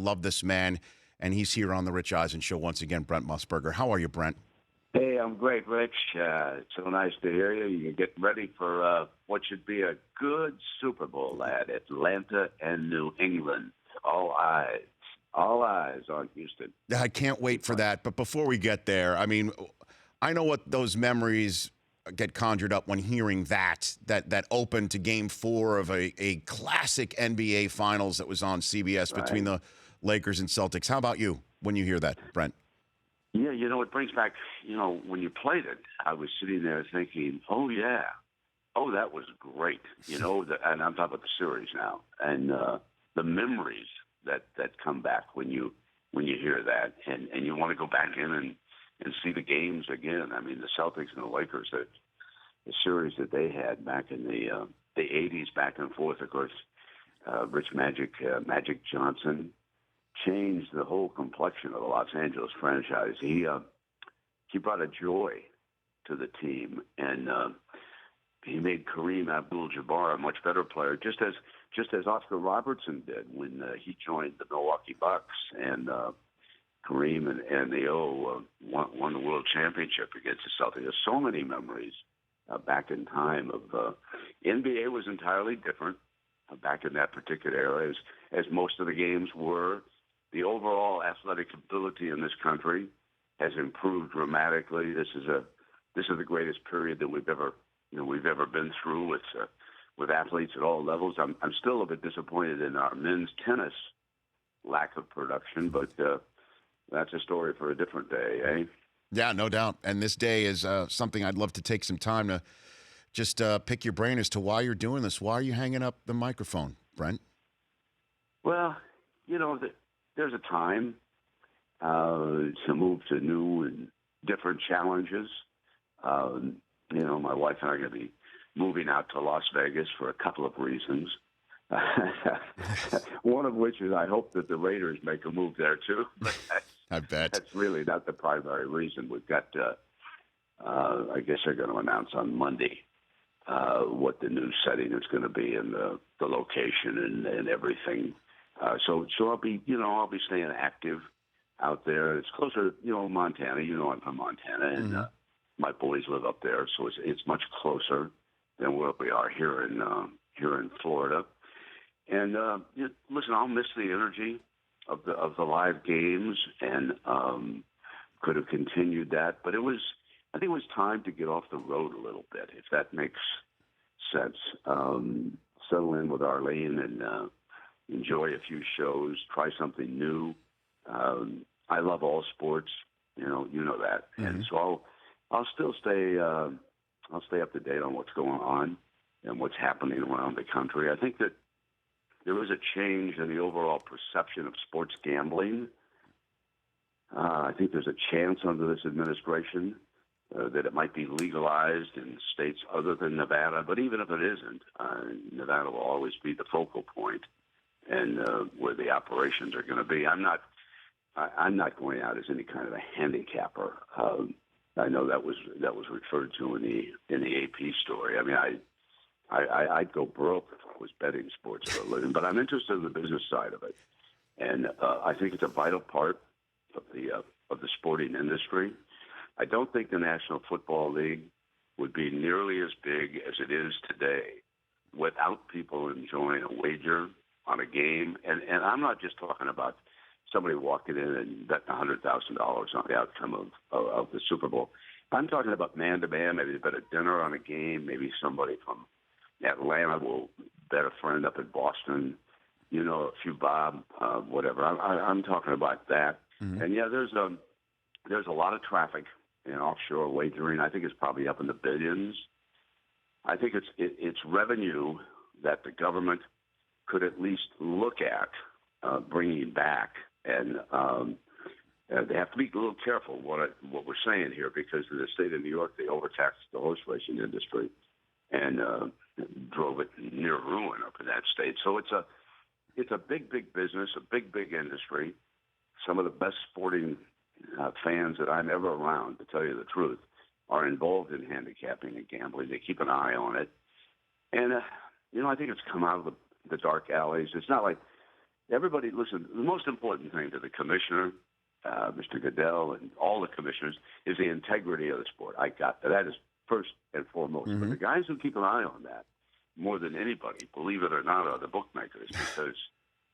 love this man, and he's here on the Rich Eisen Show once again, Brent Musburger. How are you, Brent? Hey, I'm great, Rich. It's so nice to hear you. You get ready for what should be a good Super Bowl at Atlanta and New England. All eyes on Houston. I can't wait for that. But before we get there, I mean, I know what those memories get conjured up when hearing that opened to Game 4 of a classic NBA Finals that was on CBS between the Lakers and Celtics. How about you when you hear that, Brent? Yeah, it brings back, when you played it, I was sitting there thinking, oh, yeah. Oh, that was great. And I'm talking about the series now. And the memories that come back when you hear that. And you want to go back in and see the games again. I mean, the Celtics and the Lakers, the series that they had back in the 80s, back and forth, of course, Rich Magic Johnson changed the whole complexion of the Los Angeles franchise. He brought a joy to the team, and he made Kareem Abdul-Jabbar a much better player, just as Oscar Robertson did when he joined the Milwaukee Bucks, and Kareem and the won the world championship against the Celtics. There's so many memories back in time of NBA was entirely different back in that particular era, as most of the games were. The overall athletic ability in this country has improved dramatically. This is the greatest period that we've ever been through with athletes at all levels. I'm still a bit disappointed in our men's tennis lack of production, but that's a story for a different day, eh? Yeah, no doubt. And this day is something I'd love to take some time to just pick your brain as to why you're doing this. Why are you hanging up the microphone, Brent? Well, there's a time to move to new and different challenges. My wife and I are going to be moving out to Las Vegas for a couple of reasons. One of which is I hope that the Raiders make a move there too. I bet. That's really not the primary reason. We've got, I guess they're going to announce on Monday what the new setting is going to be and the location and everything. So I'll be staying active out there. It's closer, Montana. I'm from Montana, and my boys live up there, so it's much closer than where we are here in Florida. And listen, I'll miss the energy of the live games, and could have continued that, but I think it was time to get off the road a little bit, if that makes sense. Settle in with Arlene and enjoy a few shows, try something new. I love all sports, you know that, and so I'll still stay. I'll stay up to date on what's going on and what's happening around the country. I think that there is a change in the overall perception of sports gambling. I think there's a chance under this administration that it might be legalized in states other than Nevada. But even if it isn't, Nevada will always be the focal point and where the operations are going to be. I'm not going out as any kind of a handicapper. I know that was referred to in the AP story. I mean, I'd go broke if I was betting sports for a living, but I'm interested in the business side of it, and I think it's a vital part of the sporting industry. I don't think the National Football League would be nearly as big as it is today without people enjoying a wager on a game, and I'm not just talking about somebody walking in and betting $100,000 on the outcome of the Super Bowl. I'm talking about man-to-man, maybe bet a dinner on a game, maybe somebody from Atlanta will bet a friend up in Boston, a few bob, whatever. I'm talking about that. Mm-hmm. And, yeah, there's a lot of traffic in offshore wagering. I think it's probably up in the billions. I think it's revenue that the government could at least look at bringing back. And they have to be a little careful what we're saying here, because in the state of New York, they overtaxed the horse racing industry and drove it near ruin up in that state. So it's a big, big business, a big, big industry. Some of the best sporting fans that I'm ever around, to tell you the truth, are involved in handicapping and gambling. They keep an eye on it. And, I think it's come out of the dark alleys. It's not like everybody, listen, the most important thing to the commissioner, Mr. Goodell, and all the commissioners is the integrity of the sport. I got that. That is first and foremost. But the guys who keep an eye on that more than anybody, believe it or not, are the bookmakers, because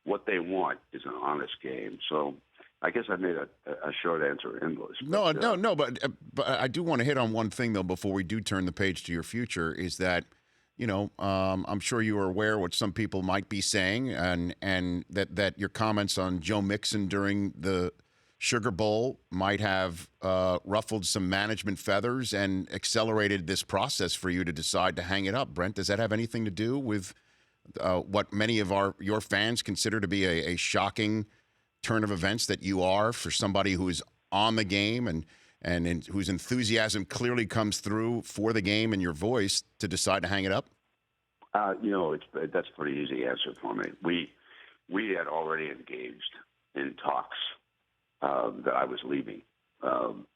what they want is an honest game. So I guess I made a short answer endless. But I do want to hit on one thing, though, before we do turn the page to your future, is that, I'm sure you are aware what some people might be saying, and that your comments on Joe Mixon during the Sugar Bowl might have ruffled some management feathers and accelerated this process for you to decide to hang it up. Brent, does that have anything to do with what many of your fans consider to be a shocking turn of events that you are for somebody who is on the game and whose enthusiasm clearly comes through for the game and your voice to decide to hang it up? That's a pretty easy answer for me. We had already engaged in talks that I was leaving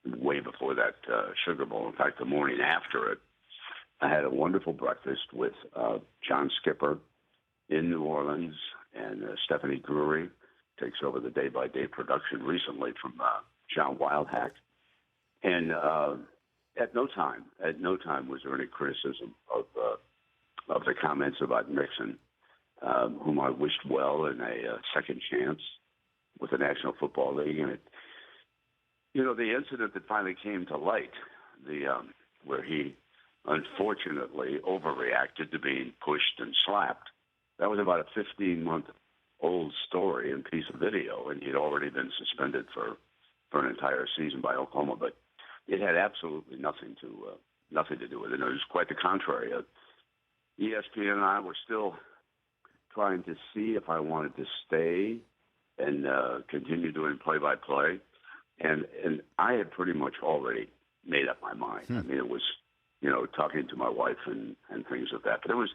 way before that Sugar Bowl. In fact, the morning after it, I had a wonderful breakfast with John Skipper in New Orleans, and Stephanie Drury takes over the day-by-day production recently from John Wildhack. And at no time was there any criticism of the comments about Mixon, whom I wished well in a second chance with the National Football League. And the incident that finally came to light, where he unfortunately overreacted to being pushed and slapped, that was about a 15-month-old story and piece of video, and he'd already been suspended for an entire season by Oklahoma. But it had absolutely nothing to do with it. It was quite the contrary. ESPN and I were still trying to see if I wanted to stay and continue doing play-by-play, and I had pretty much already made up my mind. I mean, it was talking to my wife and things of that. But it was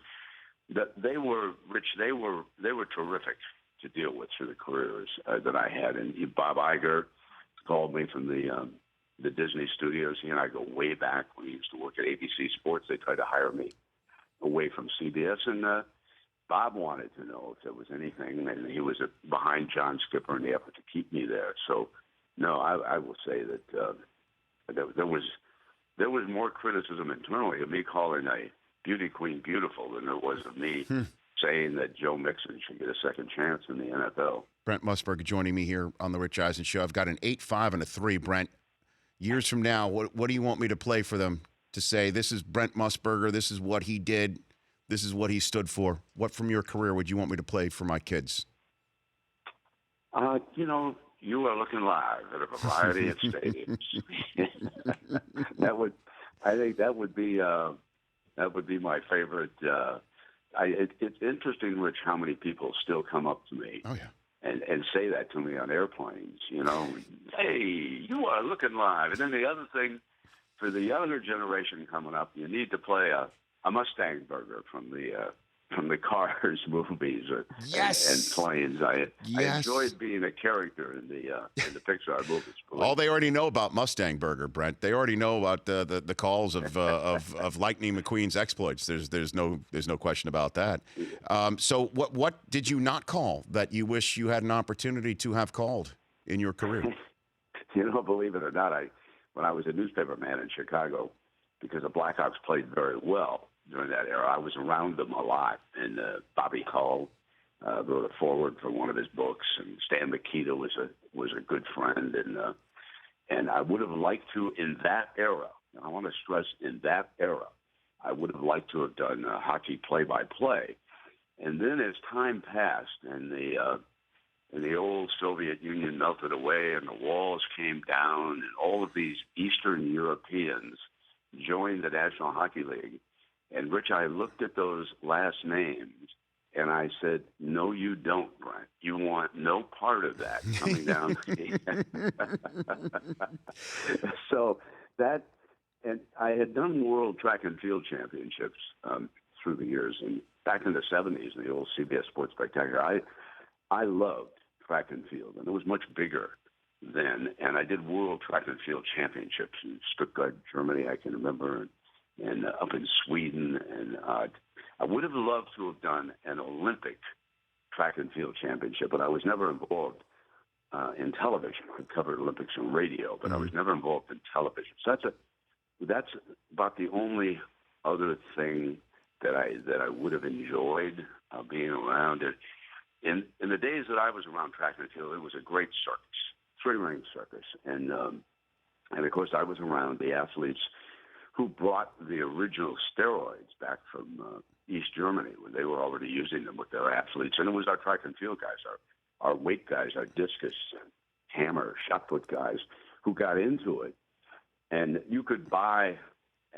that they were Rich. They were terrific to deal with through the careers that I had. And Bob Iger called me from the Disney studios. He and I go way back when he used to work at ABC Sports. They tried to hire me away from CBS, and Bob wanted to know if there was anything, and he was behind John Skipper in the effort to keep me there. So, no, I will say that there was more criticism internally of me calling a beauty queen beautiful than there was of me saying that Joe Mixon should get a second chance in the NFL. Brent Musburger joining me here on the Rich Eisen Show. I've got an 8, 5, and a 3. Brent, years from now, what do you want me to play for them to say, this is Brent Musburger, this is what he did, this is what he stood for? What from your career would you want me to play for my kids? You are looking live at a variety of stadiums. That would be my favorite. It's interesting, Rich, how many people still come up to me. Oh, yeah. And say that to me on airplanes, hey, you are looking live. And then the other thing, for the younger generation coming up, you need to play a Mustang burger from the Cars movies and planes. I enjoyed being a character in the Pixar movies. All they already know about Mustang Burger, Brent. They already know about the calls of Lightning McQueen's exploits. There's no question about that. So what did you not call that you wish you had an opportunity to have called in your career? Believe it or not, when I was a newspaper man in Chicago, because the Blackhawks played very well during that era, I was around them a lot. And Bobby Hull wrote a foreword for one of his books, and Stan Mikita was a good friend. And I would have liked to, in that era, and I want to stress in that era, I would have liked to have done hockey play-by-play. And then as time passed and the old Soviet Union melted away and the walls came down and all of these Eastern Europeans joined the National Hockey League, and Rich, I looked at those last names and I said, no, you don't, Brent. You want no part of that coming down. So that, and I had done World Track and Field Championships through the years, and back in the 70s, in the old CBS Sports Spectacular, I loved track and field, and it was much bigger then. And I did World Track and Field Championships in Stuttgart, Germany, I can remember, and up in Sweden. And I would have loved to have done an Olympic track and field championship, but I was never involved in television. I covered Olympics on radio, but I was never involved in television. So that's about the only other thing that I would have enjoyed being around it. In the days that I was around track and field, it was a great circus, three-ring circus, and of course I was around the athletes who brought the original steroids back from East Germany when they were already using them with their athletes, and it was our track and field guys, our weight guys, our discus, hammer, shot put guys who got into it, and you could buy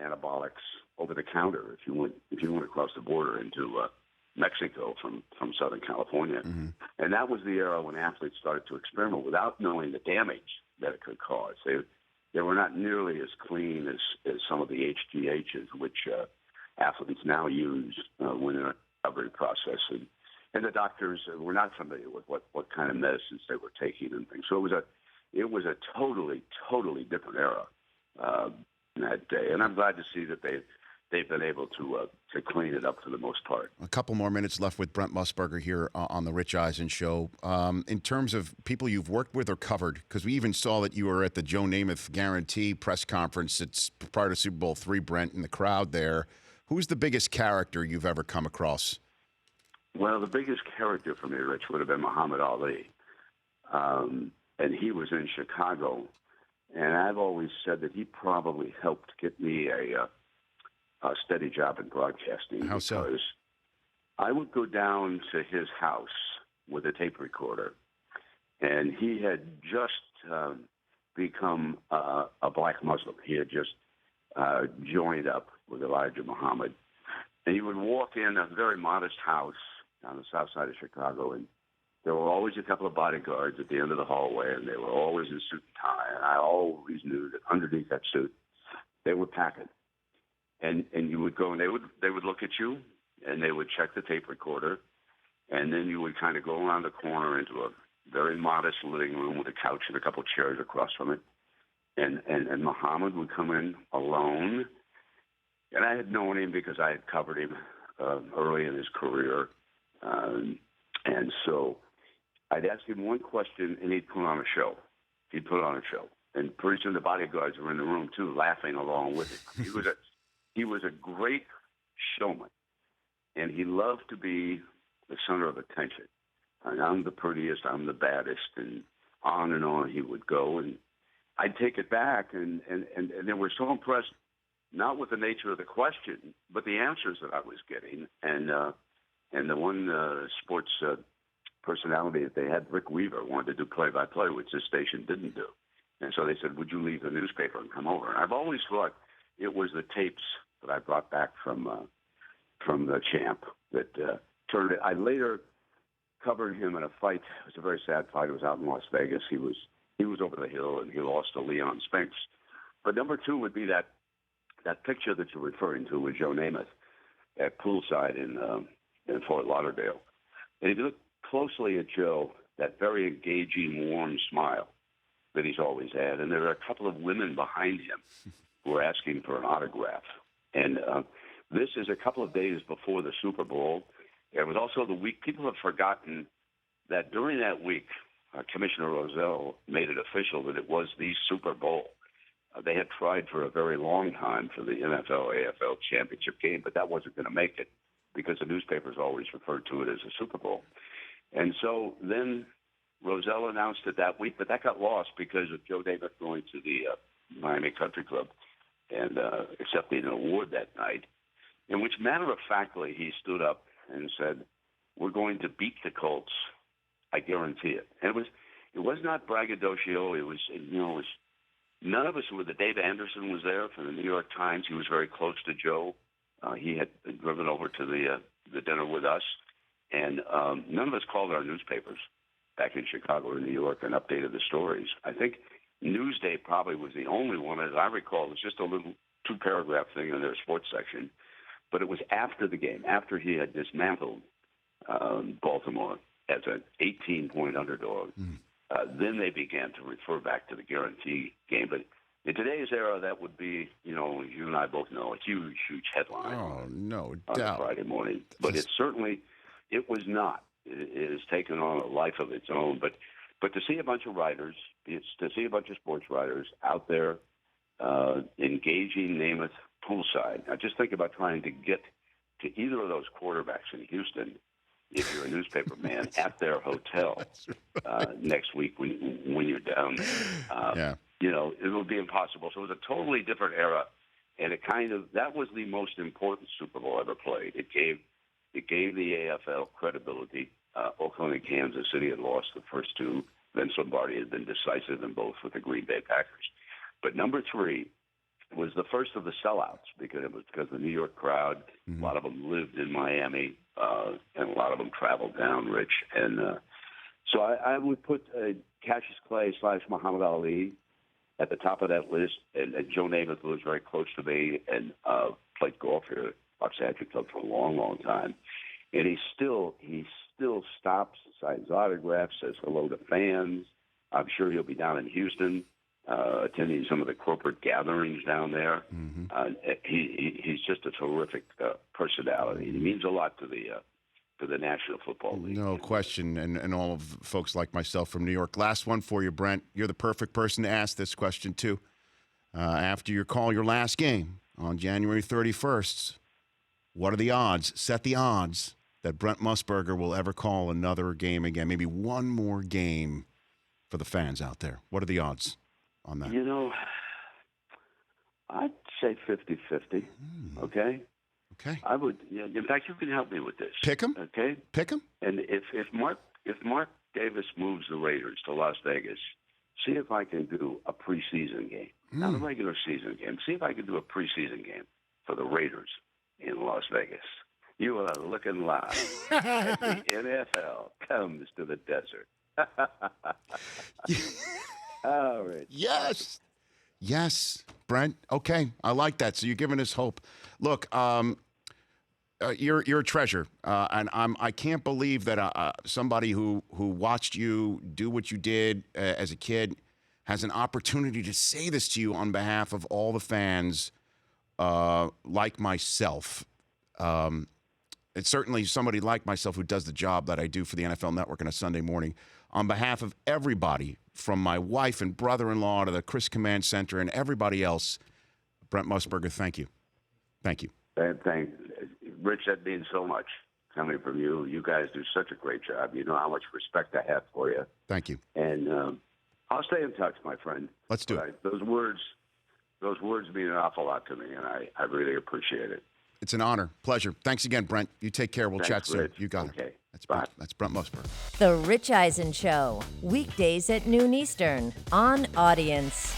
anabolics over the counter if you went across the border into Mexico from Southern California. And that was the era when athletes started to experiment without knowing the damage that it could cause. They were not nearly as clean as some of the HGHs, which athletes now use when in a recovery process. And the doctors were not familiar with what kind of medicines they were taking and things. So it was a totally, totally different era in that day. And I'm glad to see that they've been able to clean it up for the most part. A couple more minutes left with Brent Musburger here on the Rich Eisen Show. In terms of people you've worked with or covered, because we even saw that you were at the Joe Namath Guarantee press conference. It's prior to Super Bowl III, Brent, in the crowd there. Who's the biggest character you've ever come across? Well, the biggest character for me, Rich, would have been Muhammad Ali. And he was in Chicago. And I've always said that he probably helped get me a steady job in broadcasting. How so? Because I would go down to his house with a tape recorder, and he had just become a black Muslim. He had just joined up with Elijah Muhammad. And he would walk in a very modest house on the south side of Chicago, and there were always a couple of bodyguards at the end of the hallway, and they were always in suit and tie. And I always knew that underneath that suit, they were packing. And you would go, and they would look at you, and they would check the tape recorder, and then you would kind of go around the corner into a very modest living room with a couch and a couple of chairs across from it. And Muhammad would come in alone, and I had known him because I had covered him early in his career, and so I'd ask him one question, and he'd put on a show. And pretty soon the bodyguards were in the room too, laughing along with him. He was a great showman, and he loved to be the center of attention. And I'm the prettiest, I'm the baddest, and on he would go. And I'd take it back, and they were so impressed, not with the nature of the question, but the answers that I was getting. And the one sports personality that they had, Rick Weaver, wanted to do play-by-play, which this station didn't do. And so they said, would you leave the newspaper and come over? And I've always thought it was the tapes that I brought back from the champ that turned it. I later covered him in a fight. It was a very sad fight. It was out in Las Vegas. He was over the hill, and he lost to Leon Spinks. But number two would be that picture that you're referring to with Joe Namath at poolside in Fort Lauderdale. And if you look closely at Joe, that very engaging, warm smile that he's always had, and there are a couple of women behind him who are asking for an autograph. And this is a couple of days before the Super Bowl. It was also the week. People have forgotten that during that week, Commissioner Rozelle made it official that it was the Super Bowl. They had tried for a very long time for the NFL-AFL championship game, but that wasn't going to make it because the newspapers always referred to it as a Super Bowl. And so then Rozelle announced it that week, but that got lost because of Joe Namath going to the Miami Country Club and accepting an award that night, in which matter-of-factly he stood up and said, we're going to beat the Colts. I guarantee it. And it was not braggadocio. It was none of us were. Dave Anderson was there from the New York Times. He was very close to Joe. He had been driven over to the dinner with us. And none of us called our newspapers back in Chicago or New York and updated the stories. I think Newsday probably was the only one, as I recall. It was just a little two-paragraph thing in their sports section. But it was after the game, after he had dismantled Baltimore as an 18-point underdog. Then they began to refer back to the guarantee game. But in today's era, that would be, you and I both know, a huge, huge headline. Oh, no on doubt. Friday morning. But it was not it has taken on a life of its own. But to see a bunch of writers, to see a bunch of sports writers out there engaging Namath poolside. Now, just think about trying to get to either of those quarterbacks in Houston, if you're a newspaper man, at their hotel next week when you're down there. It would be impossible. So it was a totally different era, and that was the most important Super Bowl ever played. It gave the AFL credibility. Oakland and Kansas City had lost the first two. Vince Lombardi had been decisive in both with the Green Bay Packers. But number 3 was the first of the sellouts because the New York crowd, a lot of them lived in Miami, and a lot of them traveled down, Rich. And so I would put Cassius Clay / Muhammad Ali at the top of that list. And Joe Namath was very close to me and played golf here at Los Angeles Club for a long, long time. And he still stops, signs autographs, says hello to fans. I'm sure he'll be down in Houston attending some of the corporate gatherings down there. He's just a terrific personality. He means a lot to the National Football League. No question, and all of folks like myself from New York. Last one for you, Brent. You're the perfect person to ask this question, too. After your last game on January 31st, what are the odds? Set the odds that Brent Musburger will ever call another game again, maybe one more game for the fans out there. What are the odds on that? I'd say 50-50, okay? Okay. I would. In fact, you can help me with this. Pick 'em? Okay? Pick 'em? And if Mark Davis moves the Raiders to Las Vegas, see if I can do a preseason game. Not a regular season game. See if I can do a preseason game for the Raiders in Las Vegas. You are looking live as the NFL comes to the desert. All right. Yes, Brent. Okay, I like that. So you're giving us hope. Look, you're a treasure, and I can't believe that somebody who watched you do what you did as a kid has an opportunity to say this to you on behalf of all the fans, like myself. It's certainly somebody like myself who does the job that I do for the NFL Network on a Sunday morning. On behalf of everybody, from my wife and brother-in-law to the Chris Command Center and everybody else, Brent Musburger, thank you. Thank you. Rich, that means so much coming from you. You guys do such a great job. You know how much respect I have for you. Thank you. And I'll stay in touch, my friend. Let's do it. Those words mean an awful lot to me, and I really appreciate it. It's an honor. Pleasure. Thanks again, Brent. You take care. We'll chat soon. Rich. You got it. That's Brent Musburger. The Rich Eisen Show, weekdays at noon Eastern on Audience.